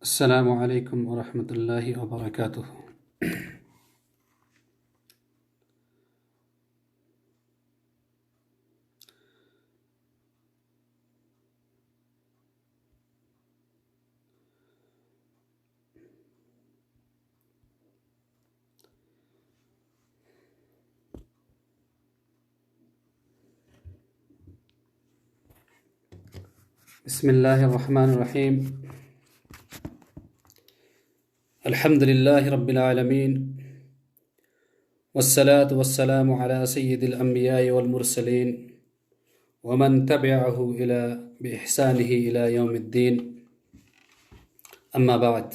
السلام علیکم ورحمۃ اللہ وبرکاتہ۔ بسم اللہ الرحمن الرحیم۔ الحمد للہ رب العالمین، والصلاة والسلام علی سید الانبیاء والمرسلین ومن تبعہ بإحسانہ الی یوم الدین، اما بعد۔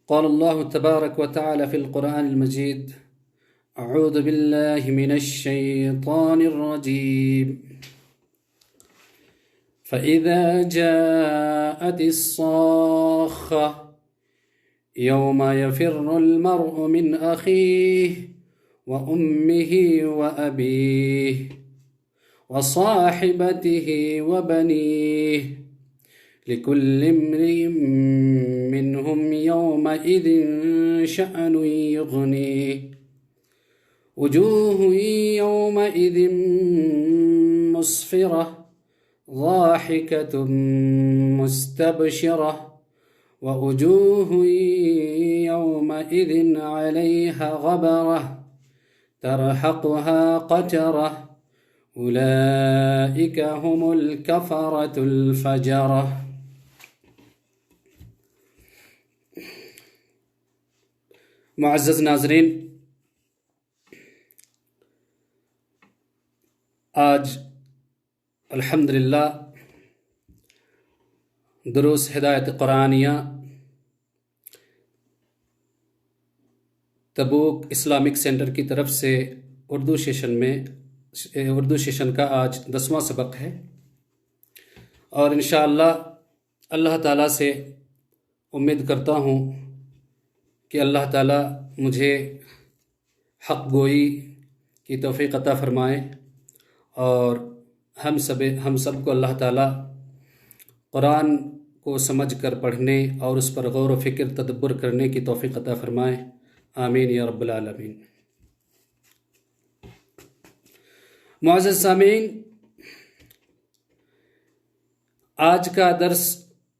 قال اللہ تبارک وتعالی فی القرآن المجید: اعوذ باللہ من الشیطان الرجیم۔ فإذا جاءت الصاخة يوم يفر المرء من أخيه وأمه وأبيه وصاحبته وبنيه لكل امرئ منهم يومئذ شأن يغنيه وجوه يومئذ مسفرة ضاحكة مستبشرة ووجوه يومئذ عليها غبرة ترهقها قترة أولئك هم الكفرة الفجرة۔ معزز ناظرین، آج الحمدللہ دروس ہدایت قرآنیہ تبوک اسلامک سینٹر کی طرف سے اردو سیشن کا آج 10واں سبق ہے، اور انشاءاللہ اللہ تعالیٰ سے امید کرتا ہوں کہ اللہ تعالیٰ مجھے حق گوئی کی توفیق عطا فرمائے، اور ہم سب کو اللہ تعالیٰ قرآن کو سمجھ کر پڑھنے اور اس پر غور و فکر تدبر کرنے کی توفیق عطا فرمائے، آمین یا رب العالمین۔ معزز سامعین، آج کا درس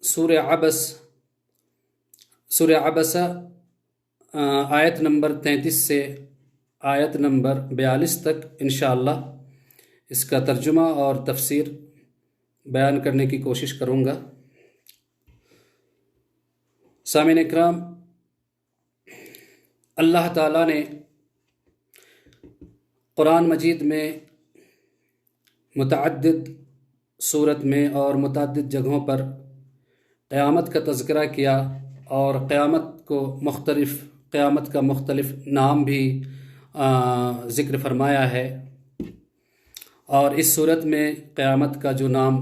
سورہ عبس آیت نمبر 33 سے آیت نمبر 42 تک انشاءاللہ اس کا ترجمہ اور تفسیر بیان کرنے کی کوشش کروں گا۔ سامعین اکرام، اللہ تعالیٰ نے قرآن مجید میں متعدد صورت میں اور متعدد جگہوں پر قیامت کا تذکرہ کیا، اور قیامت کا مختلف نام بھی ذکر فرمایا ہے، اور اس صورت میں قیامت کا جو نام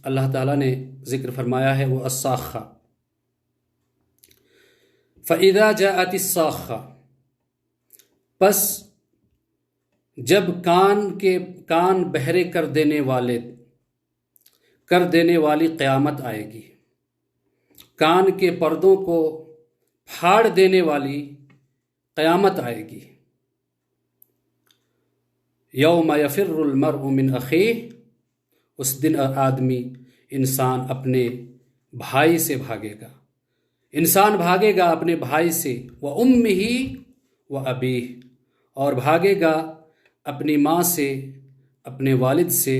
اللہ تعالیٰ نے ذکر فرمایا ہے وہ الصاخہ۔ فَإِذَا جَاءَتِ الصَّاخَّةُ، پس جب کان بہرے کر دینے والی قیامت آئے گی، کان کے پردوں کو پھاڑ دینے والی قیامت آئے گی۔ یوم یفر المرء من اخیہ، اس دن انسان اپنے بھائی سے بھاگے گا، انسان بھاگے گا اپنے بھائی سے، وامہ وابیہ، اور بھاگے گا اپنی ماں سے، اپنے والد سے،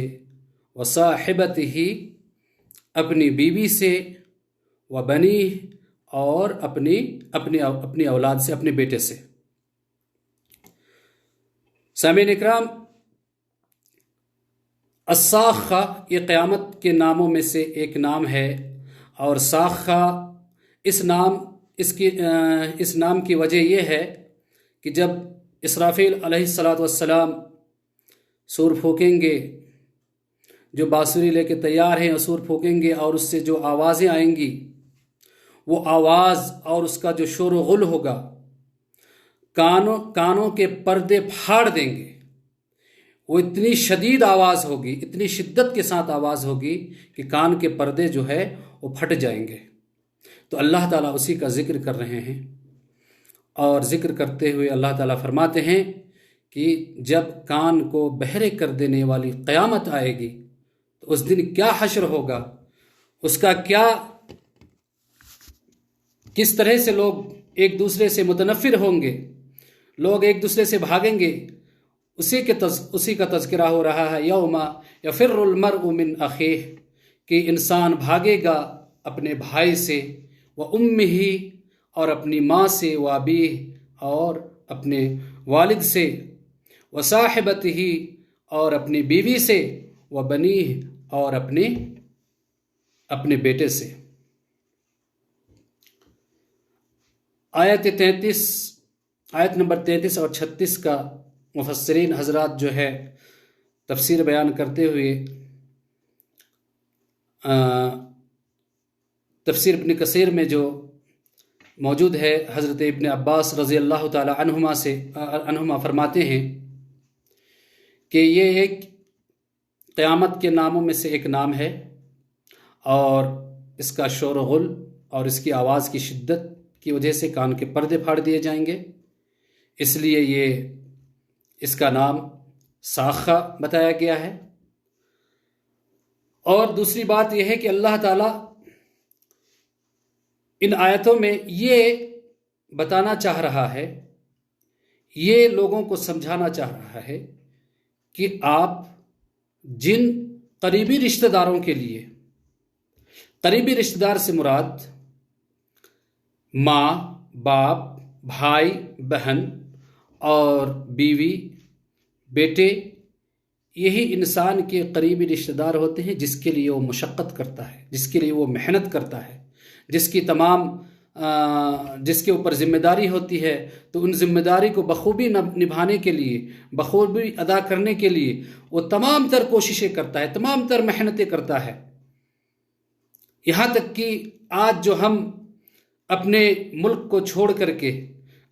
وصاحبتہ، اپنی بیوی سے، وبنیہ، اور اپنی اولاد سے، اپنے بیٹے سے۔ سامعین اکرام، الصاخہ یہ قیامت کے ناموں میں سے ایک نام ہے، اور صاخہ اس نام کی وجہ یہ ہے کہ جب اسرافیل علیہ السلام سور پھونکیں گے، جو بانسری لے کے تیار ہیں، سور پھونکیں گے، اور اس سے جو آوازیں آئیں گی، وہ آواز اور اس کا جو شور و غل ہوگا کانوں کے پردے پھاڑ دیں گے۔ وہ اتنی شدید آواز ہوگی، اتنی شدت کے ساتھ آواز ہوگی کہ کان کے پردے جو ہے وہ پھٹ جائیں گے۔ تو اللہ تعالیٰ اسی کا ذکر کر رہے ہیں، اور ذکر کرتے ہوئے اللہ تعالیٰ فرماتے ہیں کہ جب کان کو بہرے کر دینے والی قیامت آئے گی تو اس دن کیا حشر ہوگا، اس کا کس طرح سے لوگ ایک دوسرے سے متنفر ہوں گے، لوگ ایک دوسرے سے بھاگیں گے، اسی کا تذکرہ ہو رہا ہے۔ یوم یفر المرء من اخیہ، کہ انسان بھاگے گا اپنے بھائی سے، وامہ، اور اپنی ماں سے، وابیہ، اور اپنے والد سے، وصاحبتہ، اور اپنی بیوی سے، وبنیہ، اور اپنے بیٹے سے۔ آیت نمبر 33 اور 36 کا مفسرین حضرات جو ہے تفسیر بیان کرتے ہوئے، تفسیر ابن کثیر میں جو موجود ہے، حضرت ابن عباس رضی اللہ تعالی عنہما فرماتے ہیں کہ یہ ایک قیامت کے ناموں میں سے ایک نام ہے، اور اس کا شور و غل اور اس کی آواز کی شدت کی وجہ سے کان کے پردے پھاڑ دیے جائیں گے، اس لیے اس کا نام صاخہ بتایا گیا ہے۔ اور دوسری بات یہ ہے کہ اللہ تعالیٰ ان آیتوں میں یہ بتانا چاہ رہا ہے، یہ لوگوں کو سمجھانا چاہ رہا ہے کہ آپ جن قریبی رشتہ داروں کے لیے، قریبی رشتہ دار سے مراد ماں، باپ، بھائی، بہن اور بیوی، بیٹے، یہی انسان کے قریبی رشتہ دار ہوتے ہیں، جس کے لیے وہ مشقت کرتا ہے، جس کے لیے وہ محنت کرتا ہے، جس کے اوپر ذمہ داری ہوتی ہے، تو ان ذمہ داری کو بخوبی نبھانے کے لیے، بخوبی ادا کرنے کے لیے وہ تمام تر کوششیں کرتا ہے، تمام تر محنتیں کرتا ہے۔ یہاں تک کہ آج جو ہم اپنے ملک کو چھوڑ کر کے،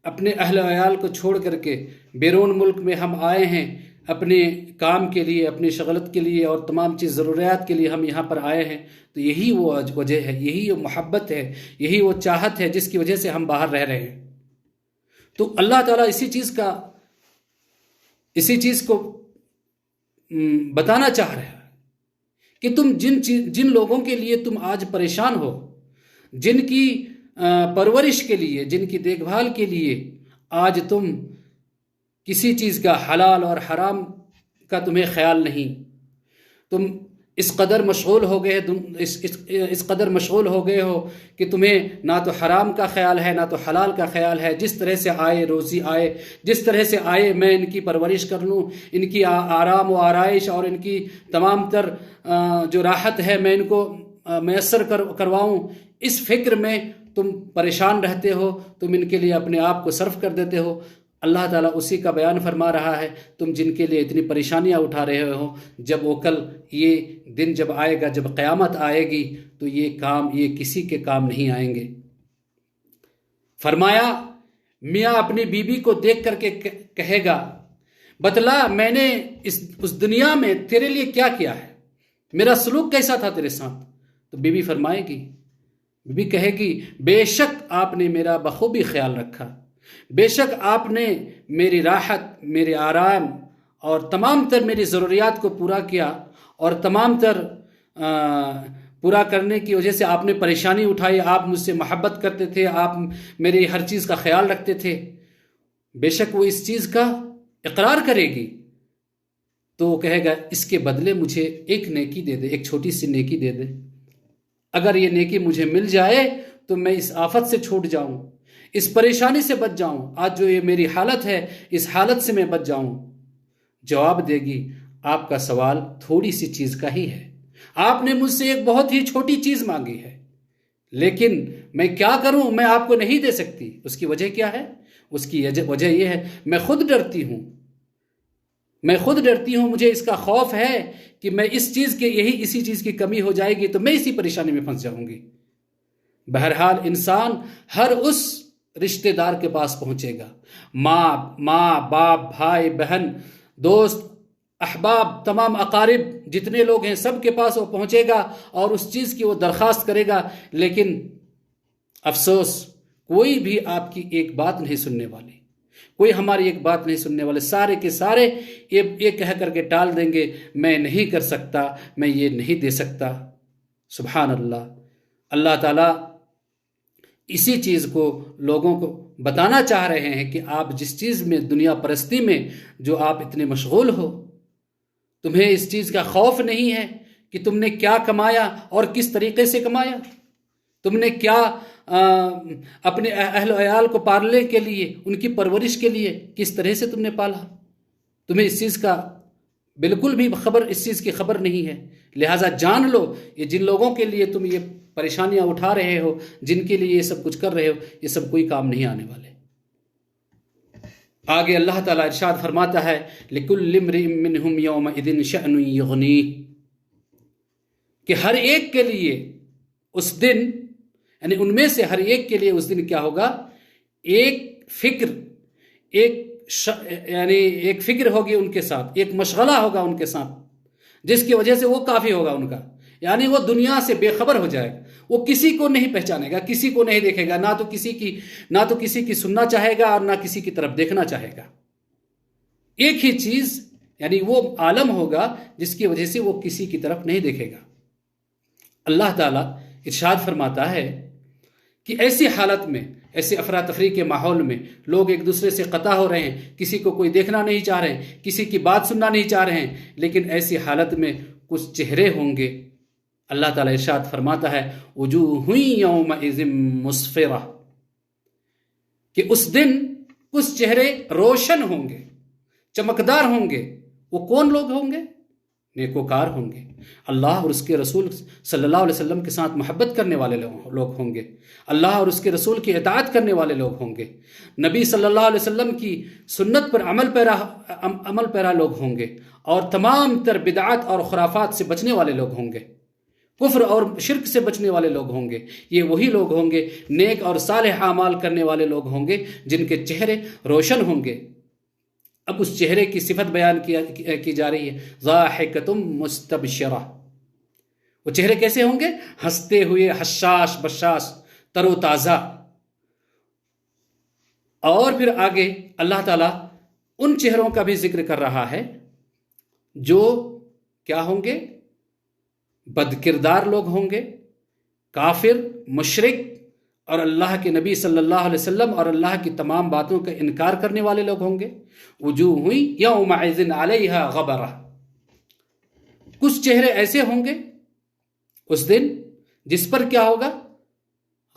اپنے اہل عیال کو چھوڑ کر کے بیرون ملک میں ہم آئے ہیں اپنے کام کے لیے، اپنی شغلت کے لیے اور تمام چیز ضروریات کے لیے ہم یہاں پر آئے ہیں، تو یہی وہ وجہ ہے، یہی وہ محبت ہے، یہی وہ چاہت ہے جس کی وجہ سے ہم باہر رہ رہے ہیں۔ تو اللہ تعالیٰ اسی چیز کو بتانا چاہ رہا ہے کہ تم جن لوگوں کے لیے تم آج پریشان ہو، جن کی پرورش کے لیے، جن کی دیکھ بھال کے لیے آج تم کسی چیز کا حلال اور حرام کا تمہیں خیال نہیں، تم اس قدر مشغول ہو گئے ہو کہ تمہیں نہ تو حرام کا خیال ہے نہ تو حلال کا خیال ہے۔ جس طرح سے آئے روزی آئے، جس طرح سے آئے میں ان کی پرورش کر لوں، ان کی آرام و آرائش اور ان کی تمام تر جو راحت ہے میں ان کو میسر کرواؤں، اس فکر میں تم پریشان رہتے ہو، تم ان کے لیے اپنے آپ کو صرف کر دیتے ہو۔ اللہ تعالیٰ اسی کا بیان فرما رہا ہے، تم جن کے لیے اتنی پریشانیاں اٹھا رہے ہو، جب وہ کل یہ دن جب آئے گا، جب قیامت آئے گی، تو یہ کسی کے کام نہیں آئیں گے۔ فرمایا میاں اپنی بیوی کو دیکھ کر کے کہے گا، بتلا میں نے اس دنیا میں تیرے لیے کیا کیا ہے، میرا سلوک کیسا تھا تیرے ساتھ؟ تو بیوی فرمائے گی، بیوی کہے گی، بے شک آپ نے میرا بخوبی خیال رکھا، بے شک آپ نے میری راحت، میرے آرام اور تمام تر میری ضروریات کو پورا کیا، اور تمام تر پورا کرنے کی وجہ سے آپ نے پریشانی اٹھائی، آپ مجھ سے محبت کرتے تھے، آپ میری ہر چیز کا خیال رکھتے تھے۔ بے شک وہ اس چیز کا اقرار کرے گی، تو وہ کہے گا اس کے بدلے مجھے ایک نیکی دے دے، ایک چھوٹی سی نیکی دے دے، اگر یہ نیکی مجھے مل جائے تو میں اس آفت سے چھوٹ جاؤں، اس پریشانی سے بچ جاؤں، آج جو یہ میری حالت ہے اس حالت سے میں بچ جاؤں۔ جواب دے گی، آپ کا سوال تھوڑی سی چیز کا ہی ہے، آپ نے مجھ سے ایک بہت ہی چھوٹی چیز مانگی ہے، لیکن میں کیا کروں، میں آپ کو نہیں دے سکتی۔ اس کی وجہ کیا ہے؟ اس کی وجہ یہ ہے، میں خود ڈرتی ہوں، مجھے اس کا خوف ہے کہ میں اسی چیز کی کمی ہو جائے گی تو میں اسی پریشانی میں پھنس جاؤں گی۔ بہرحال انسان ہر اس رشتہ دار کے پاس پہنچے گا، ماں، باپ، بھائی، بہن، دوست، احباب، تمام اقارب جتنے لوگ ہیں سب کے پاس وہ پہنچے گا اور اس چیز کی وہ درخواست کرے گا، لیکن افسوس کوئی بھی آپ کی ایک بات نہیں سننے والے، کوئی ہماری ایک بات نہیں سننے والے، سارے کے سارے یہ کہہ کر کے ٹال دیں گے میں نہیں کر سکتا، میں یہ نہیں دے سکتا۔ سبحان اللہ۔ اللہ تعالیٰ اسی چیز کو لوگوں کو بتانا چاہ رہے ہیں کہ آپ جس چیز میں دنیا پرستی میں جو آپ اتنے مشغول ہو، تمہیں اس چیز کا خوف نہیں ہے کہ تم نے کیا کمایا اور کس طریقے سے کمایا، تم نے کیا اپنے اہل و عیال کو پالنے کے لیے، ان کی پرورش کے لیے کس طرح سے تم نے پالا، تمہیں اس چیز کا بالکل بھی اس چیز کی خبر نہیں ہے۔ لہٰذا جان لو یہ جن لوگوں کے لیے تم یہ پریشانیاں اٹھا رہے ہو، جن کے لیے یہ سب کچھ کر رہے ہو، یہ سب کوئی کام نہیں آنے والے۔ آگے اللہ تعالیٰ ارشاد فرماتا ہے لِكُلِّ امْرِئٍ مِّنْهُمْ يَوْمَئِذٍ شَأْنٌ يُغْنِيهِ، کہ ہر ایک کے لیے اس دن، یعنی ان میں سے ہر ایک کے لیے اس دن کیا ہوگا، ایک فکر، یعنی ایک فکر ہوگی ان کے ساتھ، ایک مشغلہ ہوگا ان کے ساتھ، جس کی وجہ سے وہ کافی ہوگا ان کا، یعنی وہ دنیا سے بے خبر ہو جائے گا، وہ کسی کو نہیں پہچانے گا، کسی کو نہیں دیکھے گا، نہ تو کسی کی سننا چاہے گا اور نہ کسی کی طرف دیکھنا چاہے گا۔ ایک ہی چیز، یعنی وہ عالم ہوگا جس کی وجہ سے وہ کسی کی طرف نہیں دیکھے گا۔ اللہ تعالیٰ ارشاد فرماتا ہے کہ ایسی حالت میں، ایسے افراتفری کے ماحول میں لوگ ایک دوسرے سے قطع ہو رہے ہیں، کسی کو کوئی دیکھنا نہیں چاہ رہے ہیں، کسی کی بات سننا نہیں چاہ رہے ہیں، لیکن ایسی حالت میں کچھ چہرے ہوں گے۔ اللہ تعالیٰ ارشاد فرماتا ہے وجوہ یومئذ مسفرہ، کہ اس دن کچھ چہرے روشن ہوں گے، چمکدار ہوں گے۔ وہ کون لوگ ہوں گے؟ نیکوکار ہوں گے، اللہ اور اس کے رسول صلی اللہ علیہ وسلم کے ساتھ محبت کرنے والے لوگ ہوں گے، اللہ اور اس کے رسول کی اطاعت کرنے والے لوگ ہوں گے، نبی صلی اللہ علیہ وسلم کی سنت پر عمل پیرا لوگ ہوں گے، اور تمام تر بدعات اور خرافات سے بچنے والے لوگ ہوں گے، کفر اور شرک سے بچنے والے لوگ ہوں گے۔ یہ وہی لوگ ہوں گے، نیک اور صالح اعمال کرنے والے لوگ ہوں گے، جن کے چہرے روشن ہوں گے۔ اب اس چہرے کی صفت بیان کی جا رہی ہے، ضاحکۃ مستبشرہ۔ وہ چہرے کیسے ہوں گے؟ ہنستے ہوئے، حشاش بشاش، تر و تازہ۔ اور پھر آگے اللہ تعالیٰ ان چہروں کا بھی ذکر کر رہا ہے جو کیا ہوں گے؟ بد کردار لوگ ہوں گے، کافر، مشرک، اور اللہ کے نبی صلی اللہ علیہ وسلم اور اللہ کی تمام باتوں کا انکار کرنے والے لوگ ہوں گے۔ وجوہ یومئذ علیہا غبرہ، کچھ چہرے ایسے ہوں گے اس دن جس پر کیا ہوگا؟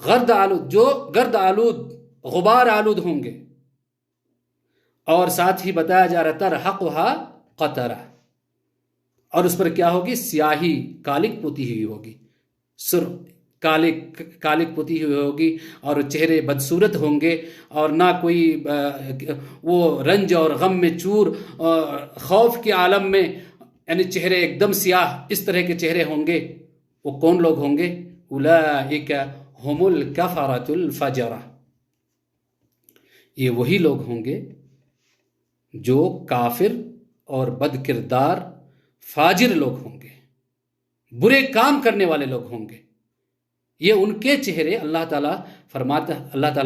گرد آلود، جو گرد آلود، غبار آلود ہوں گے، اور ساتھ ہی بتایا جا رہا ترحقھا قطرہ، اور اس پر کیا ہوگی؟ سیاہی، کالک پوتی ہوئی ہوگی، سرخ کالک پوتی ہوئی ہوگی، اور چہرے بدصورت ہوں گے، اور نہ کوئی وہ رنج اور غم میں چور، خوف کے عالم میں، یعنی چہرے ایک دم سیاہ، اس طرح کے چہرے ہوں گے۔ وہ کون لوگ ہوں گے؟ اولئک ھم الکفرۃ الفجرہ، یہ وہی لوگ ہوں گے جو کافر اور بد کردار فاجر لوگ ہوں گے، برے کام کرنے والے لوگ ہوں گے۔ یہ ان کے چہرے اللہ تعالیٰ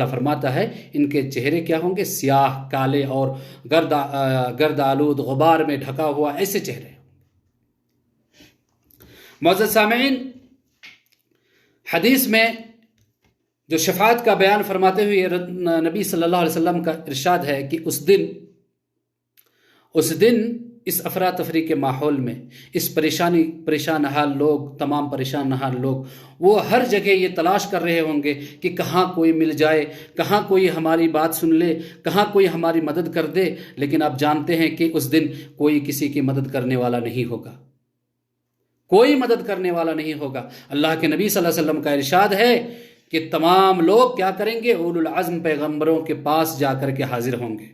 فرماتا ہے ان کے چہرے کیا ہوں گے؟ سیاہ، کالے اور گرد آلود، غبار میں ڈھکا ہوا، ایسے چہرے۔ معزز سامعین، حدیث میں جو شفاعت کا بیان فرماتے ہوئے نبی صلی اللہ علیہ وسلم کا ارشاد ہے کہ اس دن اس افراتفری کے ماحول میں، اس پریشان حال لوگ، تمام پریشان حال لوگ، وہ ہر جگہ یہ تلاش کر رہے ہوں گے کہ کہاں کوئی مل جائے، کہاں کوئی ہماری بات سن لے، کہاں کوئی ہماری مدد کر دے۔ لیکن آپ جانتے ہیں کہ اس دن کوئی کسی کی مدد کرنے والا نہیں ہوگا، کوئی مدد کرنے والا نہیں ہوگا۔ اللہ کے نبی صلی اللہ علیہ وسلم کا ارشاد ہے کہ تمام لوگ کیا کریں گے؟ اولو العزم پیغمبروں کے پاس جا کر کے حاضر ہوں گے،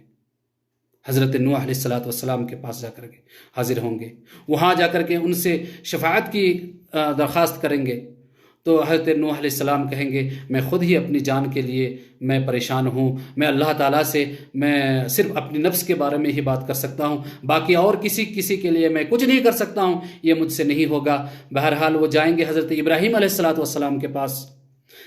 حضرت نوح علیہ السلام کے پاس جا کر کے حاضر ہوں گے، وہاں جا کر کے ان سے شفاعت کی درخواست کریں گے، تو حضرت نوح علیہ السلام کہیں گے میں خود ہی اپنی جان کے لیے میں پریشان ہوں، میں اللہ تعالیٰ سے میں صرف اپنی نفس کے بارے میں ہی بات کر سکتا ہوں، باقی اور کسی کے لیے میں کچھ نہیں کر سکتا ہوں، یہ مجھ سے نہیں ہوگا۔ بہرحال وہ جائیں گے حضرت ابراہیم علیہ السلام کے پاس۔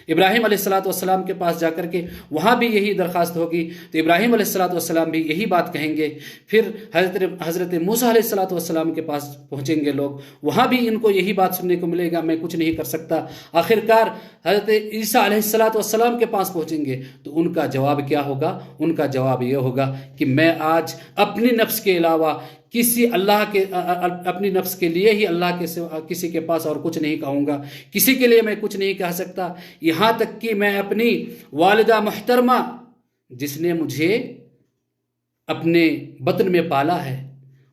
ابراہیم علیہ السلام کے پاس جا کر کے وہاں بھی یہی درخواست ہوگی، تو ابراہیم علیہ السلام بھی یہی بات کہیں گے۔ پھر حضرت موسیٰ علیہ السلام کے پاس پہنچیں گے لوگ، وہاں بھی ان کو یہی بات سننے کو ملے گا، میں کچھ نہیں کر سکتا۔ آخرکار حضرت عیسیٰ علیہ السلام کے پاس پہنچیں گے تو ان کا جواب کیا ہوگا؟ ان کا جواب یہ ہوگا کہ میں آج اپنی نفس کے علاوہ اپنی نفس کے لیے ہی اللہ کے سوا کسی کے پاس اور کچھ نہیں کہوں گا، کسی کے لیے میں کچھ نہیں کہہ سکتا، یہاں تک کہ میں اپنی والدہ محترمہ جس نے مجھے اپنے بطن میں پالا ہے،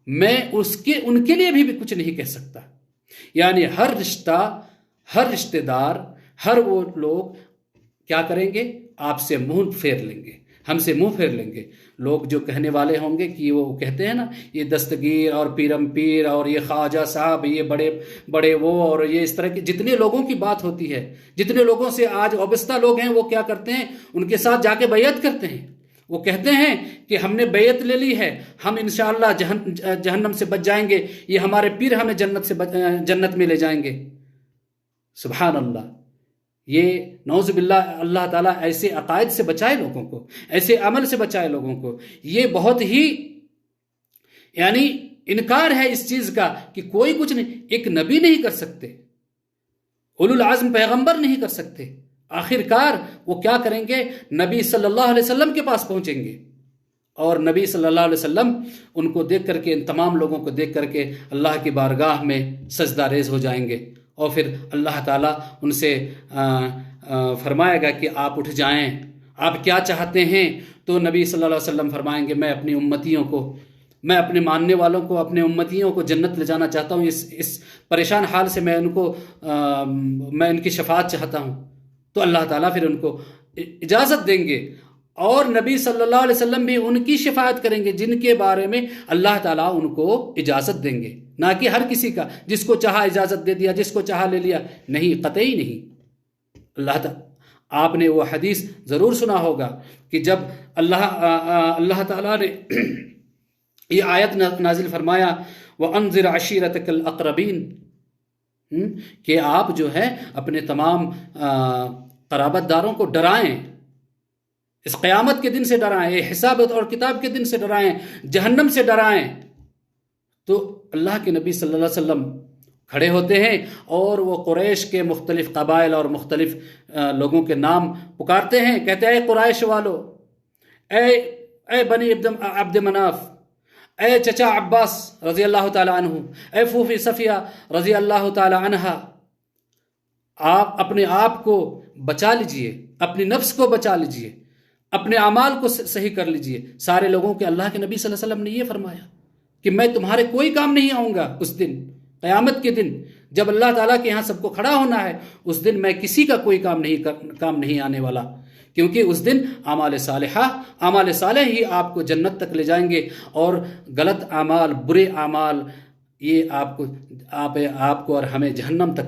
میں ان کے لیے بھی کچھ نہیں کہہ سکتا۔ یعنی ہر رشتہ دار، ہر وہ لوگ کیا کریں گے؟ آپ سے منہ پھیر لیں گے، ہم سے منہ پھیر لیں گے۔ لوگ جو کہنے والے ہوں گے کہ وہ کہتے ہیں نا، یہ دستگیر اور پیرم پیر اور یہ خواجہ صاحب، یہ بڑے وہ، اور یہ اس طرح کے جتنے لوگوں کی بات ہوتی ہے، جتنے لوگوں سے آج وابستہ لوگ ہیں، وہ کیا کرتے ہیں؟ ان کے ساتھ جا کے بیعت کرتے ہیں۔ وہ کہتے ہیں کہ ہم نے بیعت لے لی ہے، ہم انشاءاللہ جہنم سے بچ جائیں گے، یہ ہمارے پیر ہمیں جنت میں لے جائیں گے۔ سبحان اللہ! یہ نعوذ باللہ، اللہ تعالیٰ ایسے عقائد سے بچائے لوگوں کو، ایسے عمل سے بچائے لوگوں کو۔ یہ بہت ہی یعنی انکار ہے اس چیز کا کہ کوئی کچھ نہیں، ایک نبی نہیں کر سکتے، اولو العزم پیغمبر نہیں کر سکتے۔ آخرکار وہ کیا کریں گے؟ نبی صلی اللہ علیہ وسلم کے پاس پہنچیں گے، اور نبی صلی اللہ علیہ وسلم ان کو دیکھ کر کے، ان تمام لوگوں کو دیکھ کر کے اللہ کی بارگاہ میں سجدہ ریز ہو جائیں گے، اور پھر اللہ تعالیٰ ان سے فرمائے گا کہ آپ اٹھ جائیں، آپ کیا چاہتے ہیں؟ تو نبی صلی اللہ علیہ وسلم فرمائیں گے میں اپنی امتیوں کو، میں اپنے ماننے والوں کو، اپنے امتیوں کو جنت لے جانا چاہتا ہوں، اس پریشان حال سے میں ان کی شفاعت چاہتا ہوں۔ تو اللہ تعالیٰ پھر ان کو اجازت دیں گے، اور نبی صلی اللہ علیہ وسلم بھی ان کی شفاعت کریں گے جن کے بارے میں اللہ تعالیٰ ان کو اجازت دیں گے، نہ کہ ہر کسی کا، جس کو چاہا اجازت دے دیا، جس کو چاہا لے لیا، نہیں، قطعی نہیں۔ آپ نے وہ حدیث ضرور سنا ہوگا کہ جب اللہ تعالیٰ نے یہ آیت نازل فرمایا وَأَنذِرْ عَشِيرَتَكَ الْأَقْرَبِينَ، کہ آپ جو ہے اپنے تمام قرابت داروں کو ڈرائیں، اس قیامت کے دن سے ڈرائیں، حساب اور کتاب کے دن سے ڈرائیں، جہنم سے ڈرائیں۔ تو اللہ کے نبی صلی اللہ علیہ وسلم کھڑے ہوتے ہیں اور وہ قریش کے مختلف قبائل اور مختلف لوگوں کے نام پکارتے ہیں، کہتے ہیں اے قریش والو، اے بنی عبد مناف، اے چچا عباس رضی اللہ تعالی عنہ، اے پھوپھی صفیہ رضی اللہ تعالی عنہا، آپ اپنے آپ کو بچا لیجئے، اپنی نفس کو بچا لیجئے، اپنے اعمال کو صحیح کر لیجئے۔ سارے لوگوں کے اللہ کے نبی صلی اللہ علیہ وسلم نے یہ فرمایا کہ میں تمہارے کوئی کام نہیں آؤں گا اس دن، قیامت کے دن جب اللہ تعالیٰ کے یہاں سب کو کھڑا ہونا ہے، اس دن میں کسی کا کوئی کام نہیں آنے والا، کیونکہ اس دن اعمال صالح ہی آپ کو جنت تک لے جائیں گے، اور غلط اعمال، برے اعمال، یہ آپ کو اور ہمیں جہنم تک